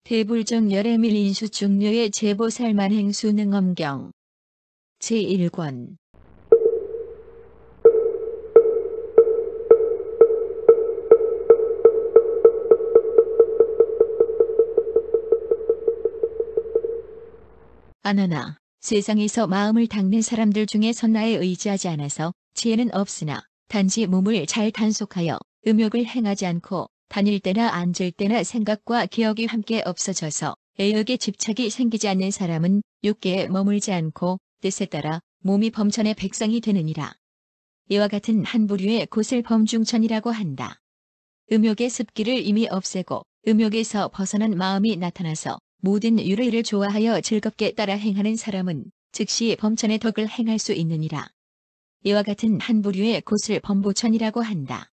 대불정 열애밀 인수 중류의 제보살만행 수능엄경 제1권 아나나 세상에서 마음을 닦는 사람들 중에 선나에 의지하지 않아서 지혜는 없으나 단지 몸을 잘 단속하여 음욕을 행하지 않고 다닐 때나 앉을 때나 생각과 기억이 함께 없어져서 애욕에 집착이 생기지 않는 사람은 육계에 머물지 않고 뜻에 따라 몸이 범천의 백성이 되느니라. 이와 같은 한 부류의 곧을 범중천이라고 한다. 음욕의 습기를 이미 없애고 음욕에서 벗어난 마음이 나타나서 모든 유래를 좋아하여 즐겁게 따라 행하는 사람은 즉시 범천의 덕을 행할 수 있느니라. 이와 같은 한 부류의 곧을 범보천이라고 한다.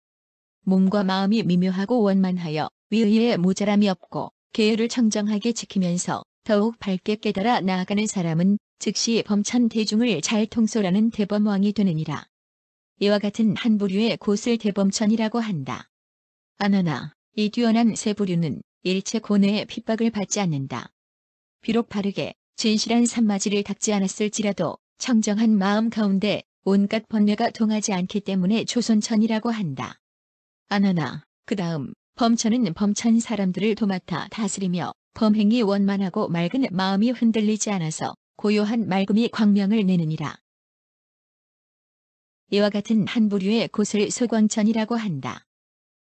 몸과 마음이 미묘하고 원만하여 위의에 모자람이 없고 계율을 청정하게 지키면서 더욱 밝게 깨달아 나아가는 사람은 즉시 범천 대중을 잘 통솔하는 대범왕이 되느니라. 이와 같은 한 부류의 곧을 대범천이라고 한다. 아나나 이 뛰어난 세 부류는 일체 고뇌의 핍박을 받지 않는다. 비록 바르게 진실한 산마지를 닦지 않았을지라도 청정한 마음 가운데 온갖 번뇌가 동하지 않기 때문에 조선천이라고 한다. 아나나 그 다음 범천은 범천 사람들을 도맡아 다스리며 범행이 원만하고 맑은 마음이 흔들리지 않아서 고요한 맑음이 광명을 내느니라. 이와 같은 한 부류의 곧을 소광천이라고 한다.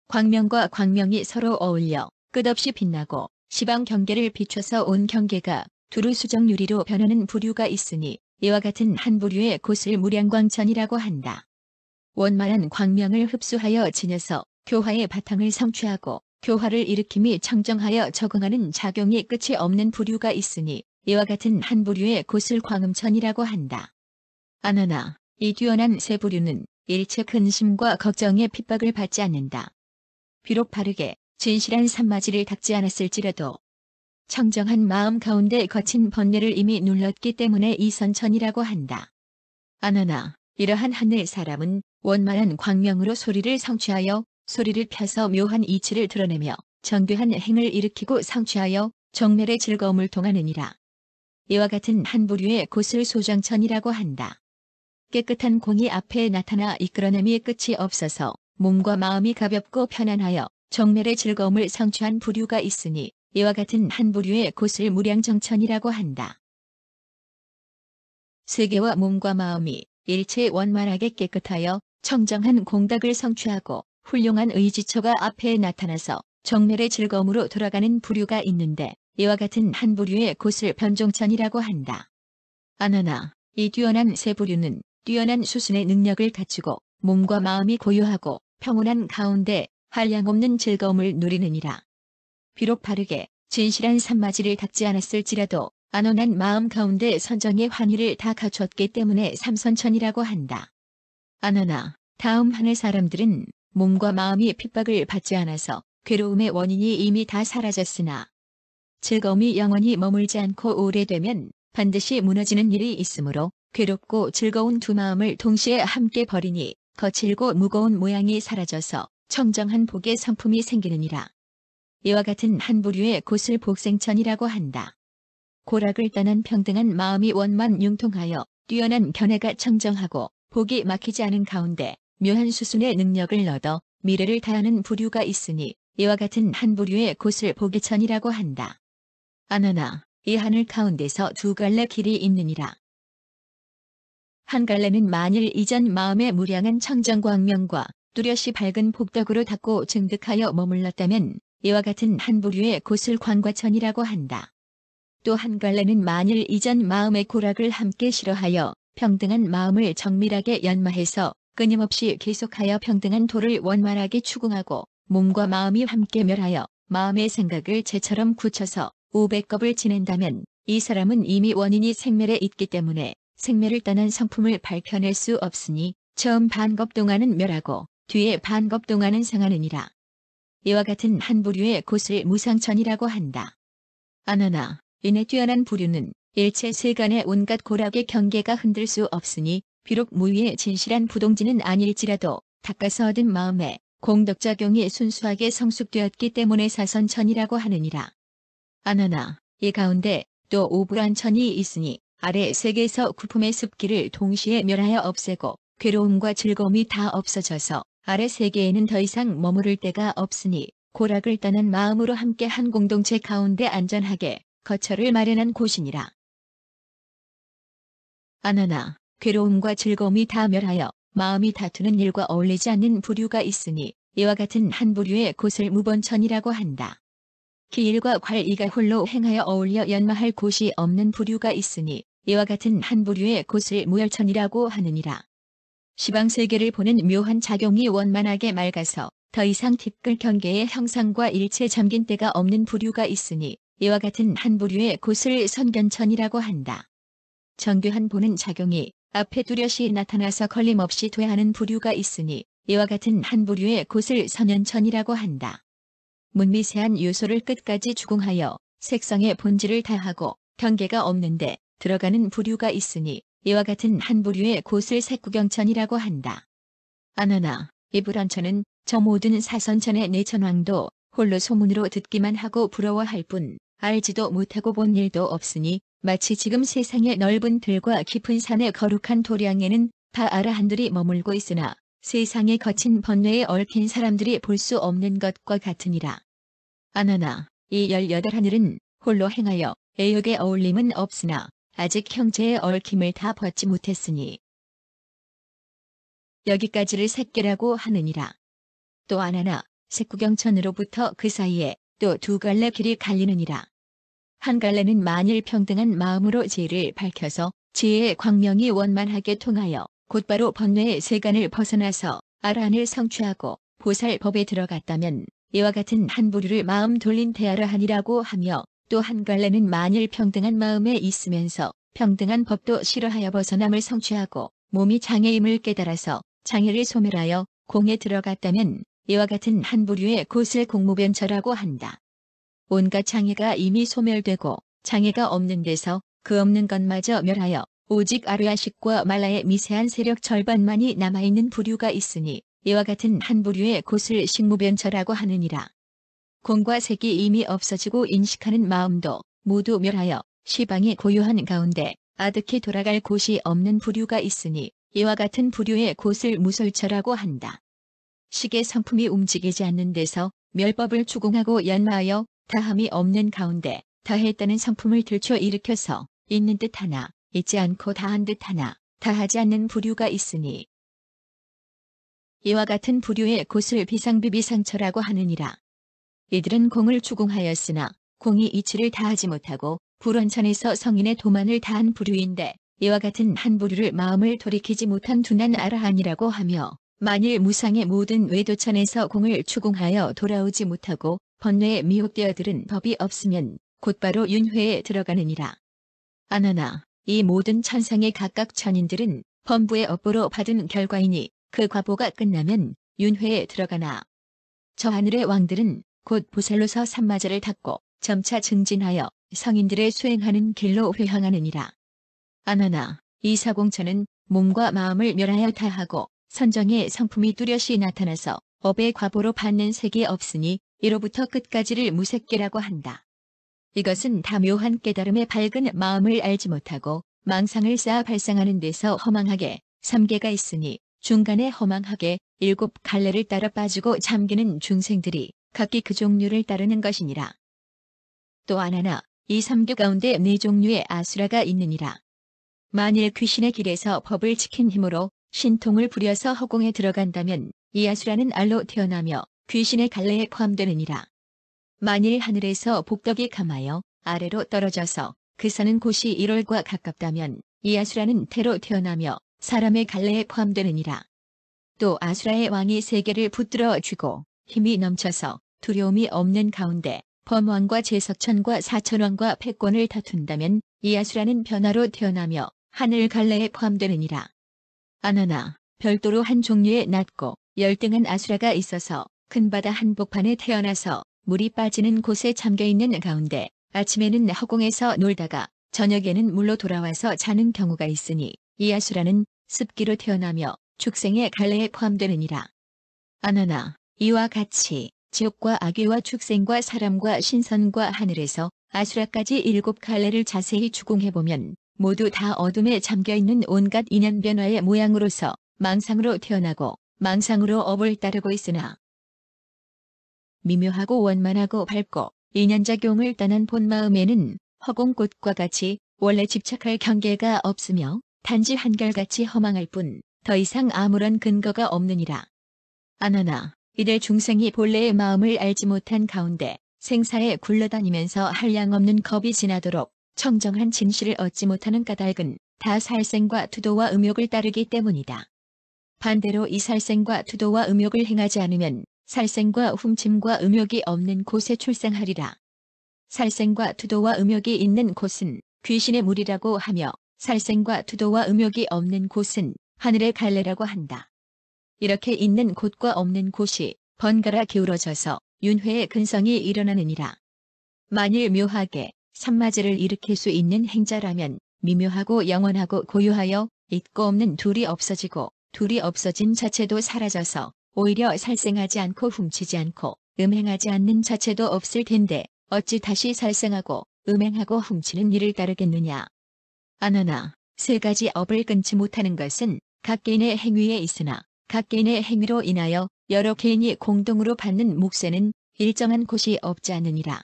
광명과 광명이 서로 어울려 끝없이 빛나고 시방 경계를 비춰서 온 경계가 두루 수정 유리로 변하는 부류가 있으니 이와 같은 한 부류의 곧을 무량광천이라고 한다. 원만한 광명을 흡수하여 지녀서 교화의 바탕을 성취하고 교화를 일으킴이 청정하여 적응하는 작용이 끝이 없는 부류가 있으니 이와 같은 한 부류의 곧을 광음천이라고 한다. 아나나 이 뛰어난 세 부류는 일체 근심과 걱정의 핍박을 받지 않는다. 비록 바르게 진실한 산마지를 닦지 않았을지라도 청정한 마음 가운데 거친 번뇌를 이미 눌렀기 때문에 이선천이라고 한다. 아나나 이러한 하늘 사람은 원만한 광명으로 소리를 성취하여 소리를 펴서 묘한 이치를 드러내며 정교한 행을 일으키고 성취하여 정멸의 즐거움을 통하느니라. 이와 같은 한 부류의 곧을 소정천이라고 한다. 깨끗한 공이 앞에 나타나 이끌어냄이 끝이 없어서 몸과 마음이 가볍고 편안하여 정멸의 즐거움을 성취한 부류가 있으니 이와 같은 한 부류의 곧을 무량정천이라고 한다. 세계와 몸과 마음이 일체 원만하게 깨끗하여 청정한 공덕을 성취하고 훌륭한 의지처가 앞에 나타나서 정멸의 즐거움으로 돌아가는 부류가 있는데 이와 같은 한 부류의 곧을 변종천이라고 한다. 아나나 이 뛰어난 세 부류는 뛰어난 수순의 능력을 갖추고 몸과 마음이 고요하고 평온한 가운데 한량없는 즐거움을 누리느니라. 비록 바르게 진실한 산마지를 닦지 않았을지라도 안온한 마음 가운데 선정의 환희를 다 갖췄기 때문에 삼선천이라고 한다. 아나나 다음 하늘 사람들은 몸과 마음이 핍박을 받지 않아서 괴로움의 원인이 이미 다 사라졌으나 즐거움이 영원히 머물지 않고 오래되면 반드시 무너지는 일이 있으므로 괴롭고 즐거운 두 마음을 동시에 함께 버리니 거칠고 무거운 모양이 사라져서 청정한 복의 성품이 생기느니라. 이와 같은 한 부류의 곧을 복생천이라고 한다. 고락을 떠난 평등한 마음이 원만 융통하여 뛰어난 견해가 청정하고 복이 막히지 않은 가운데 묘한 수순의 능력을 얻어 미래를 다하는 부류가 있으니 이와 같은 한 부류의 곧을 복의천이라고 한다. 아나나 이 하늘 가운데서 두 갈래 길이 있느니라. 한 갈래는 만일 이전 마음의 무량한 청정광명과 뚜렷이 밝은 복덕으로 닦고 증득하여 머물렀다면 이와 같은 한 부류의 곧을 광과천이라고 한다. 또 한 갈래는 만일 이전 마음의 고락을 함께 싫어하여 평등한 마음을 정밀하게 연마해서 끊임없이 계속하여 평등한 도를 원만하게 추궁하고 몸과 마음이 함께 멸하여 마음의 생각을 재처럼 굳혀서 500겁을 지낸다면 이 사람은 이미 원인이 생멸에 있기 때문에 생멸을 떠난 성품을 밝혀낼 수 없으니 처음 반겁 동안은 멸하고 뒤에 반겁 동안은 상하느니라. 이와 같은 한 부류의 곧을 무상천이라고 한다. 아나나 이내 뛰어난 부류는 일체 세간의 온갖 고락의 경계가 흔들 수 없으니 비록 무위의 진실한 부동지는 아닐지라도 닦아서 얻은 마음에 공덕작용이 순수하게 성숙되었기 때문에 사선천이라고 하느니라. 아나나 이 가운데 또 오불안천이 있으니 아래 세계에서 구품의 습기를 동시에 멸하여 없애고 괴로움과 즐거움이 다 없어져서 아래 세계에는 더 이상 머무를 데가 없으니 고락을 떠난 마음으로 함께 한 공동체 가운데 안전하게 거처를 마련한 곳이니라. 아나나 괴로움과 즐거움이 다 멸하여 마음이 다투는 일과 어울리지 않는 부류가 있으니 이와 같은 한 부류의 곳을 무번천이라고 한다. 기일과 괄이가 홀로 행하여 어울려 연마할 곳이 없는 부류가 있으니 이와 같은 한 부류의 곳을 무열천이라고 하느니라. 시방세계를 보는 묘한 작용이 원만하게 맑아서 더 이상 티끌 경계의 형상과 일체 잠긴 때가 없는 부류가 있으니 이와 같은 한 부류의 곳을 선견천이라고 한다. 정교한 보는 작용이 앞에 뚜렷이 나타나서 걸림없이 되하는 부류가 있으니 이와 같은 한 부류의 곳을 선연천이라고 한다. 문미세한 요소를 끝까지 추궁하여 색성의 본질을 다하고 경계가 없는데 들어가는 부류가 있으니 이와 같은 한 부류의 곳을 색구경천이라고 한다. 아나나 이 불안천은 저 모든 사선천의 내천왕도 홀로 소문으로 듣기만 하고 부러워할 뿐 알지도 못하고 본 일도 없으니 마치 지금 세상의 넓은 들과 깊은 산의 거룩한 도량에는 다 아라한들이 머물고 있으나 세상의 거친 번뇌에 얽힌 사람들이 볼 수 없는 것과 같으니라. 아나나 이 18하늘은 홀로 행하여 애욕의 어울림은 없으나 아직 형제의 얽힘을 다 벗지 못했으니 여기까지를 색계라고 하느니라. 또 아나나 색구경천으로부터 그 사이에 또 두 갈래 길이 갈리느니라. 한 갈래는 만일 평등한 마음으로 지혜를 밝혀서 지혜의 광명이 원만하게 통하여 곧바로 번뇌의 세간을 벗어나서 아라한을 성취하고 보살법에 들어갔다면 이와 같은 한 부류를 마음 돌린 대아라한이라고 하며 또 한 갈래는 만일 평등한 마음에 있으면서 평등한 법도 싫어하여 벗어남을 성취하고 몸이 장애임을 깨달아서 장애를 소멸하여 공에 들어갔다면 이와 같은 한 부류의 곳을 공무변처라고 한다. 온갖 장애가 이미 소멸되고 장애가 없는 데서 그 없는 것마저 멸하여 오직 아르야식과 말라의 미세한 세력 절반만이 남아있는 부류가 있으니 이와 같은 한 부류의 곳을 식무변처라고 하느니라. 공과 색이 이미 없어지고 인식하는 마음도 모두 멸하여 시방이 고요한 가운데 아득히 돌아갈 곳이 없는 부류가 있으니 이와 같은 부류의 곳을 무솔처라고 한다. 식의 성품이 움직이지 않는 데서 멸법을 추궁하고 연마하여 다함이 없는 가운데 다했다는 성품을 들춰 일으켜서 있는 듯 하나 있지 않고 다한 듯 하나 다하지 않는 부류가 있으니 이와 같은 부류의 곳을 비상비비상처라고 하느니라. 이들은 공을 추궁하였으나 공이 이치를 다하지 못하고 불원천에서 성인의 도만을 다한 부류인데 이와 같은 한 부류를 마음을 돌이키지 못한 둔한 아라한이라고 하며 만일 무상의 모든 외도천에서 공을 추궁하여 돌아오지 못하고 번뇌에 미혹되어 들은 법이 없으면 곧바로 윤회에 들어가느니라. 아나나 이 모든 천상의 각각 천인들은 범부의 업보로 받은 결과이니 그 과보가 끝나면 윤회에 들어가나 저 하늘의 왕들은 곧 보살로서 삼마자를 닦고 점차 증진하여 성인들의 수행하는 길로 회향하느니라. 아나나 이 사공천은 몸과 마음을 멸하여 다하고 선정의 성품이 뚜렷이 나타나서 업의 과보로 받는 색이 없으니 이로부터 끝까지를 무색계라고 한다. 이것은 다 묘한 깨달음의 밝은 마음을 알지 못하고 망상을 쌓아 발상하는 데서 허망하게 3개가 있으니 중간에 허망하게 7갈래를 따라 빠지고 잠기는 중생들이 각기 그 종류를 따르는 것이니라. 또 아나나 이 3교 가운데 4종류의 아수라가 있느니라. 만일 귀신의 길에서 법을 지킨 힘으로 신통을 부려서 허공에 들어간다면 이 아수라는 알로 태어나며 귀신의 갈래에 포함되느니라. 만일 하늘에서 복덕이 감하여 아래로 떨어져서 그 사는 곳이 1월과 가깝다면 이 아수라는 태로 태어나며 사람의 갈래에 포함되느니라. 또 아수라의 왕이 세계를 붙들어 쥐고 힘이 넘쳐서 두려움이 없는 가운데 범왕과 제석천과 사천왕과 패권을 다툰다면 이 아수라는 변화로 태어나며 하늘 갈래에 포함되느니라. 아나나 별도로 한 종류의 낮고 열등한 아수라가 있어서 큰 바다 한복판에 태어나서 물이 빠지는 곳에 잠겨있는 가운데 아침에는 허공에서 놀다가 저녁에는 물로 돌아와서 자는 경우가 있으니 이 아수라는 습기로 태어나며 축생의 갈래에 포함되느니라. 아나나 이와 같이 지옥과 악귀와 축생과 사람과 신선과 하늘에서 아수라까지 7갈래를 자세히 추궁해보면 모두 다 어둠에 잠겨있는 온갖 인연 변화의 모양으로서 망상으로 태어나고 망상으로 업을 따르고 있으나 미묘하고 원만하고 밝고 인연작용을 떠난 본마음에는 허공꽃과 같이 원래 집착할 경계가 없으며 단지 한결같이 허망할 뿐 더 이상 아무런 근거가 없느니라. 아나나 이들 중생이 본래의 마음을 알지 못한 가운데 생사에 굴러다니면서 한량없는 겁이 지나도록 청정한 진실을 얻지 못하는 까닭은 다 살생과 투도와 음욕을 따르기 때문이다. 반대로 이 살생과 투도와 음욕을 행하지 않으면 살생과 훔침과 음욕이 없는 곳에 출생하리라. 살생과 투도와 음욕이 있는 곳은 귀신의 물이라고 하며 살생과 투도와 음욕이 없는 곳은 하늘의 갈래라고 한다. 이렇게 있는 곳과 없는 곳이 번갈아 기울어져서 윤회의 근성이 일어나느니라. 만일 묘하게 산마제를 일으킬 수 있는 행자라면 미묘하고 영원하고 고유하여 있고 없는 둘이 없어지고 둘이 없어진 자체도 사라져서 오히려 살생하지 않고 훔치지 않고 음행하지 않는 자체도 없을 텐데 어찌 다시 살생하고 음행하고 훔치는 일을 따르겠느냐. 아나나 세 가지 업을 끊지 못하는 것은 각 개인의 행위에 있으나 각 개인의 행위로 인하여 여러 개인이 공동으로 받는 몫에는 일정한 곳이 없지 않느니라.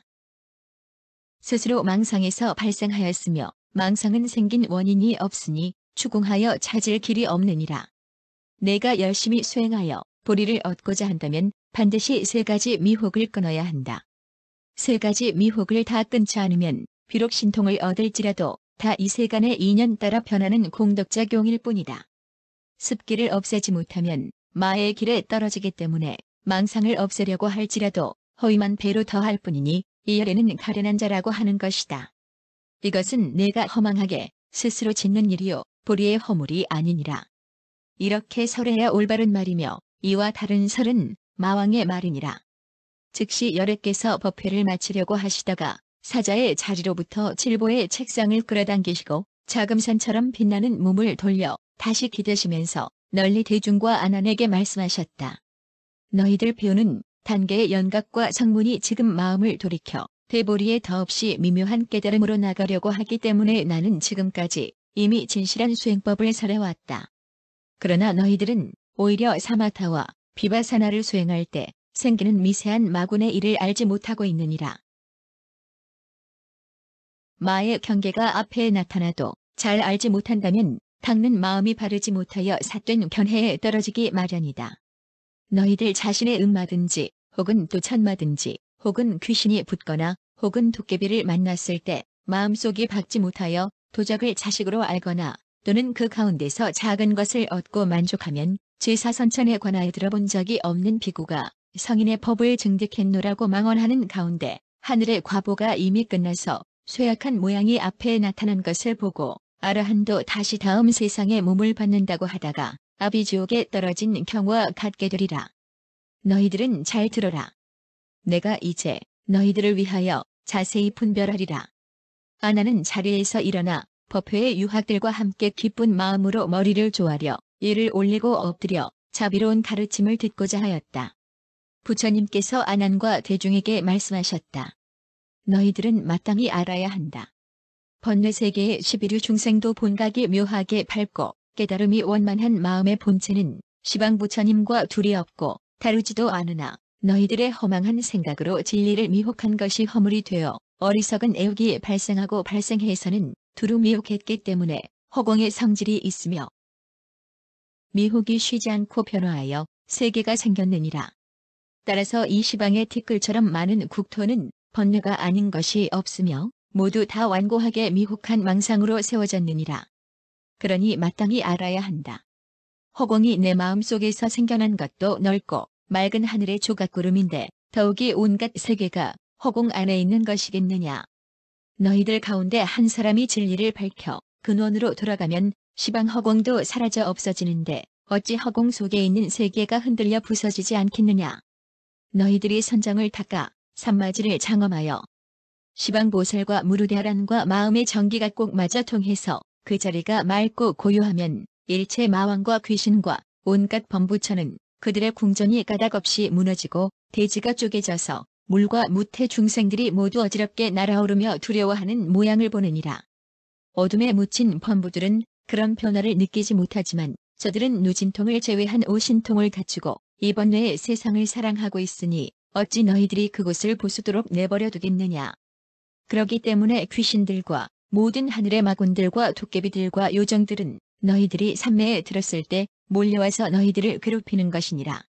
스스로 망상에서 발생하였으며 망상은 생긴 원인이 없으니 추궁하여 찾을 길이 없느니라. 내가 열심히 수행하여 보리를 얻고자 한다면 반드시 세 가지 미혹을 끊어야 한다. 세 가지 미혹을 다 끊지 않으면 비록 신통을 얻을지라도 다 이 세간의 인연 따라 변하는 공덕작용일 뿐이다. 습기를 없애지 못하면 마의 길에 떨어지기 때문에 망상을 없애려고 할지라도 허위만 배로 더할 뿐이니 이 열에는 가련한 자라고 하는 것이다. 이것은 내가 허망하게 스스로 짓는 일이요 보리의 허물이 아니니라. 이렇게 설해야 올바른 말이며 이와 다른 설은 마왕의 말이니라. 즉시 열애께서 법회를 마치려고 하시다가 사자의 자리로부터 칠보의 책상을 끌어당기시고 자금산처럼 빛나는 몸을 돌려 다시 기대시면서 널리 대중과 아난에게 말씀하셨다. 너희들 배우는 단계의 연각과 성문이 지금 마음을 돌이켜 대보리에 더없이 미묘한 깨달음으로 나가려고 하기 때문에 나는 지금까지 이미 진실한 수행법을 설해왔다. 그러나 너희들은 오히려 사마타와 비바사나를 수행할 때 생기는 미세한 마군의 일을 알지 못하고 있느니라. 마의 경계가 앞에 나타나도 잘 알지 못한다면 닦는 마음이 바르지 못하여 삿된 견해에 떨어지기 마련이다. 너희들 자신의 음마든지 혹은 또 천마든지 혹은 귀신이 붙거나 혹은 도깨비를 만났을 때 마음속이 박지 못하여 도적을 자식으로 알거나 또는 그 가운데서 작은 것을 얻고 만족하면 제사선천에 관하여 들어본 적이 없는 비구가 성인의 법을 증득했노라고 망언하는 가운데 하늘의 과보가 이미 끝나서 쇠약한 모양이 앞에 나타난 것을 보고 아라한도 다시 다음 세상에 몸을 받는다고 하다가 아비지옥에 떨어진 경우와 같게 되리라. 너희들은 잘 들어라. 내가 이제 너희들을 위하여 자세히 분별하리라. 아나는 자리에서 일어나 법회의 유학들과 함께 기쁜 마음으로 머리를 조아려 이를 올리고 엎드려 자비로운 가르침을 듣고자 하였다. 부처님께서 아난과 대중에게 말씀하셨다. 너희들은 마땅히 알아야 한다. 번뇌세계의 11류 중생도 본각이 묘하게 밝고 깨달음이 원만한 마음의 본체는 시방부처님과 둘이 없고 다르지도 않으나 너희들의 허망한 생각으로 진리를 미혹한 것이 허물이 되어 어리석은 애욕이 발생하고 발생해서는 두루 미혹했기 때문에 허공의 성질이 있으며 미혹이 쉬지 않고 변화하여 세계가 생겼느니라. 따라서 이 시방의 티끌처럼 많은 국토는 번뇌가 아닌 것이 없으며 모두 다 완고하게 미혹한 망상으로 세워졌느니라. 그러니 마땅히 알아야 한다. 허공이 내 마음속에서 생겨난 것도 넓고 맑은 하늘의 조각구름인데 더욱이 온갖 세계가 허공 안에 있는 것이겠느냐. 너희들 가운데 한 사람이 진리를 밝혀 근원으로 돌아가면 시방 허공도 사라져 없어지는데 어찌 허공 속에 있는 세계가 흔들려 부서지지 않겠느냐. 너희들이 선정을 닦아 산마지를 장엄하여 시방보살과 무르대하란과 마음의 정기가 꼭 맞아 통해서 그 자리가 맑고 고요하면 일체 마왕과 귀신과 온갖 범부처는 그들의 궁전이 까닭없이 무너지고 대지가 쪼개져서 물과 무태 중생들이 모두 어지럽게 날아오르며 두려워하는 모양을 보느니라. 어둠에 묻힌 범부들은 그런 변화를 느끼지 못하지만 저들은 누진통을 제외한 오신통을 갖추고 이번 뇌의 세상을 사랑하고 있으니 어찌 너희들이 그곳을 보수도록 내버려 두겠느냐. 그러기 때문에 귀신들과 모든 하늘의 마군들과 도깨비들과 요정들은 너희들이 산매에 들었을 때 몰려와서 너희들을 괴롭히는 것이니라.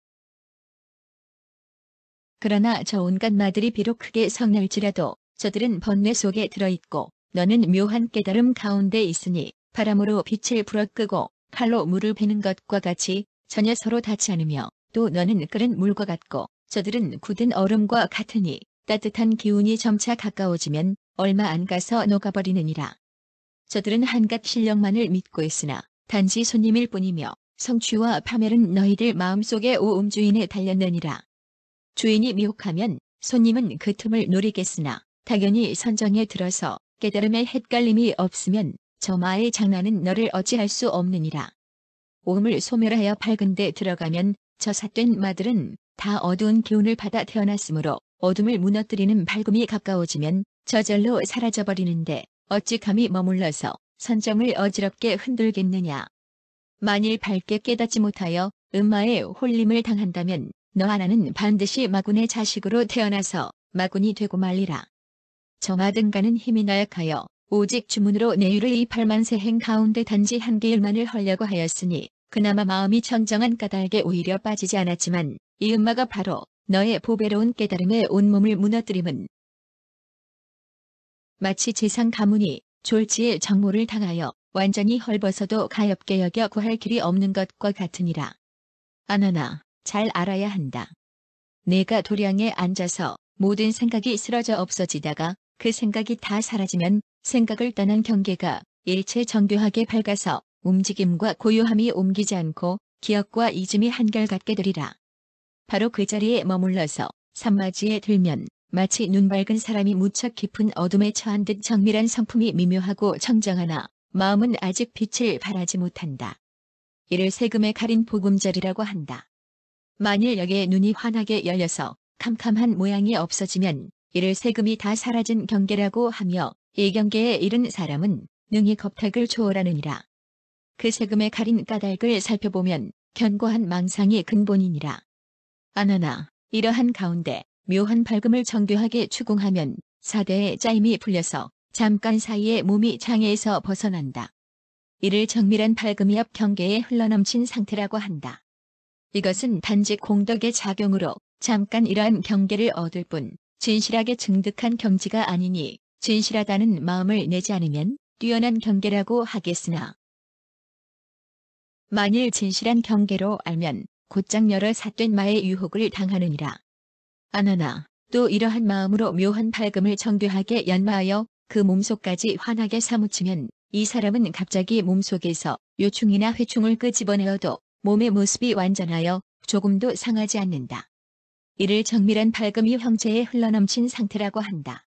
그러나 저 온갖 마들이 비록 크게 성날지라도 저들은 번뇌 속에 들어있고 너는 묘한 깨달음 가운데 있으니 바람으로 빛을 불어끄고 칼로 물을 베는 것과 같이 전혀 서로 닿지 않으며 또 너는 끓은 물과 같고 저들은 굳은 얼음과 같으니 따뜻한 기운이 점차 가까워지면 얼마 안 가서 녹아버리느니라. 저들은 한갓 실력만을 믿고 있으나 단지 손님일 뿐이며 성취와 파멸은 너희들 마음속의 오음주인에 달렸느니라. 주인이 미혹하면 손님은 그 틈을 노리겠으나 당연히 선정에 들어서 깨달음의 헷갈림이 없으면 저 마의 장난은 너를 어찌할 수 없느니라. 오음을 소멸하여 밝은 데 들어가면 저 삿된 마들은 다 어두운 기운을 받아 태어났으므로 어둠을 무너뜨리는 밝음이 가까워지면 저절로 사라져버리는데 어찌 감히 머물러서 선정을 어지럽게 흔들겠느냐. 만일 밝게 깨닫지 못하여 음마에 홀림을 당한다면 너 하나는 반드시 마군의 자식으로 태어나서 마군이 되고 말리라. 정하등가는 힘이 나약하여 오직 주문으로 내유를 이 8만세행 가운데 단지 한 개일만을 하려고 하였으니 그나마 마음이 청정한 까닭에 오히려 빠지지 않았지만 이 음마가 바로 너의 보배로운 깨달음에 온몸을 무너뜨림은 마치 재상 가문이 졸지에 정모를 당하여 완전히 헐벗어도 가엾게 여겨 구할 길이 없는 것과 같으니라. 아나나, 잘 알아야 한다. 내가 도량에 앉아서 모든 생각이 쓰러져 없어지다가 그 생각이 다 사라지면 생각을 떠난 경계가 일체 정교하게 밝아서 움직임과 고요함이 옮기지 않고 기억과 잊음이 한결같게 되리라. 바로 그 자리에 머물러서 산마지에 들면 마치 눈 밝은 사람이 무척 깊은 어둠에 처한 듯 정밀한 성품이 미묘하고 청정하나 마음은 아직 빛을 발하지 못한다. 이를 세금에 가린 보금자리라고 한다. 만일 여기에 눈이 환하게 열려서 캄캄한 모양이 없어지면 이를 세금이 다 사라진 경계라고 하며 이 경계에 이른 사람은 능히 겁탁을 초월하느니라. 그 세금에 가린 까닭을 살펴보면 견고한 망상이 근본이니라. 아나나, 이러한 가운데 묘한 밝음을 정교하게 추궁하면 사대의 짜임이 풀려서 잠깐 사이에 몸이 장애에서 벗어난다. 이를 정밀한 밝음이 앞 경계에 흘러넘친 상태라고 한다. 이것은 단지 공덕의 작용으로 잠깐 이러한 경계를 얻을 뿐 진실하게 증득한 경지가 아니니 진실하다는 마음을 내지 않으면 뛰어난 경계라고 하겠으나 만일 진실한 경계로 알면 곧장 여러 삿된 마의 유혹을 당하느니라. 아나나, 또 이러한 마음으로 묘한 밝음을 정교하게 연마하여 그 몸속까지 환하게 사무치면 이 사람은 갑자기 몸속에서 요충이나 회충을 끄집어내어도 몸의 모습이 완전하여 조금도 상하지 않는다. 이를 정밀한 밝음이 형체에 흘러넘친 상태라고 한다.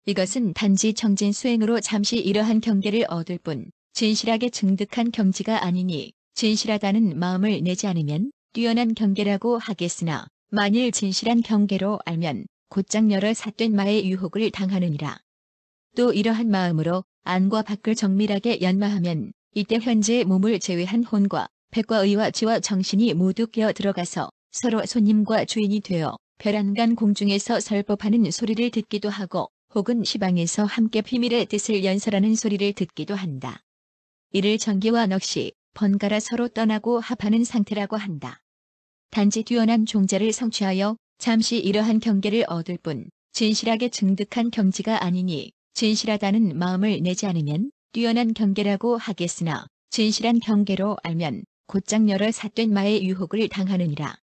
이것은 단지 정진 수행으로 잠시 이러한 경계를 얻을 뿐 진실하게 증득한 경지가 아니니 진실하다는 마음을 내지 않으면 뛰어난 경계라고 하겠으나 만일 진실한 경계로 알면 곧장 여러 삿된 마의 유혹을 당하느니라. 또 이러한 마음으로 안과 밖을 정밀하게 연마하면 이때 현재의 몸을 제외한 혼과 백과 의와 지와 정신이 모두 끼어 들어가서 서로 손님과 주인이 되어 별안간 공중에서 설법하는 소리를 듣기도 하고 혹은 시방에서 함께 비밀의 뜻을 연설하는 소리를 듣기도 한다. 이를 전기와 넋이 번갈아 서로 떠나고 합하는 상태라고 한다. 단지 뛰어난 종자를 성취하여 잠시 이러한 경계를 얻을 뿐 진실하게 증득한 경지가 아니니 진실하다는 마음을 내지 않으면 뛰어난 경계라고 하겠으나 진실한 경계로 알면 곧장 여러 삿된 마의 유혹을 당하느니라.